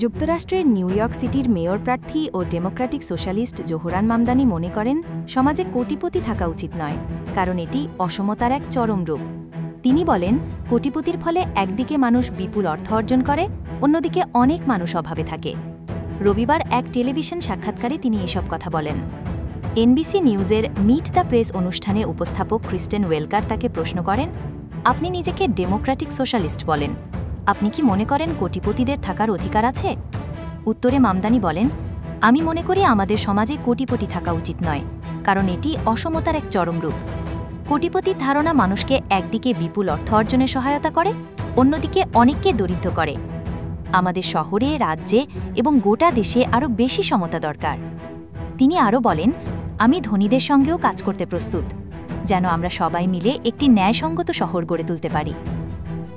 যুক্তরাষ্ট্রের new York সিটির mayor প্রার্থী ও ডেমোক্রেটিক সোশ্যালিস্ট জোহরান মামদানি মনে করেন সমাজে কোটিপতি থাকা উচিত নয়, কারণ এটি অসমতার এক চরম রূপ। তিনি বলেন, কোটিপতির ফলে একদিকে মানুষ বিপুল অর্থ অর্জন করে, অন্যদিকে অনেক মানুষ অভাবে থাকে। রবিবার এক টেলিভিশন সাক্ষাৎকারে তিনি এসব কথা বলেন। এনবিসি নিউজের মিট দ্য প্রেস অনুষ্ঠানে উপস্থাপক ক্রিস্টেন ওয়েলকার তাকে প্রশ্ন করেন, আপনি নিজেকে ডেমোক্রেটিক সোশ্যালিস্ট বলেন, আপনি কি মনে করেন কোটিপতিদের থাকার অধিকার আছে? উত্তরে মামদানি বলেন, আমি মনে করি আমাদের সমাজে কোটিপতি থাকা উচিত নয়, কারণ এটি অসমতার এক চরম রূপ। কোটিপতির ধারণা মানুষকে একদিকে বিপুল অর্থ অর্জনে সহায়তা করে, অন্যদিকে অনেককে দরিদ্র করে। আমাদের শহরে, রাজ্যে এবং গোটা দেশে আরও বেশি সমতা দরকার। তিনি আরও বলেন, আমি ধনীদের সঙ্গেও কাজ করতে প্রস্তুত, যেন আমরা সবাই মিলে একটি ন্যায়সঙ্গত শহর গড়ে তুলতে পারি।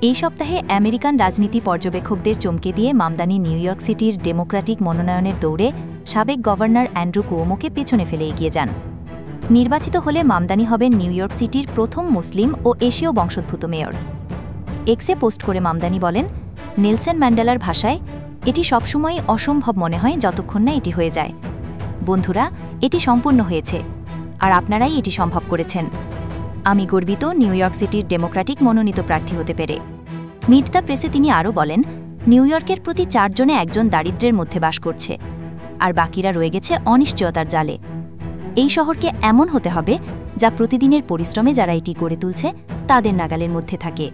এই সপ্তাহে আমেরিকান রাজনীতি পর্যবেক্ষকদের চমকে দিয়ে মামদানি নিউ ইয়র্ক সিটির ডেমোক্রেটিক মনোনয়নের দৌড়ে সাবেক গভর্নর অ্যান্ড্রু কুওমোকে পেছনে ফেলে এগিয়ে যান। নির্বাচিত হলে মামদানি হবেন নিউ ইয়র্ক সিটির প্রথম মুসলিম ও এশীয় বংশোদ্ভূত মেয়র। এক্সে পোস্ট করে মামদানি বলেন, নেলসন ম্যান্ডেলার ভাষায়, এটি সবসময়ই অসম্ভব মনে হয় যতক্ষণ না এটি হয়ে যায়। বন্ধুরা, এটি সম্পূর্ণ হয়েছে, আর আপনারাই এটি সম্ভব করেছেন। আমি গর্বিত নিউ ইয়র্ক সিটির ডেমোক্রেটিক মনোনীত প্রার্থী হতে পেরে। মিট দ্য প্রেসে তিনি আরও বলেন, নিউ ইয়র্কের প্রতি 4 জনে একজন দারিদ্র্যের মধ্যে বাস করছে, আর বাকিরা রয়ে গেছে অনিশ্চয়তার জালে। এই শহরকে এমন হতে হবে যা প্রতিদিনের পরিশ্রমে যারা এটি গড়ে তুলছে তাদের নাগালের মধ্যে থাকে।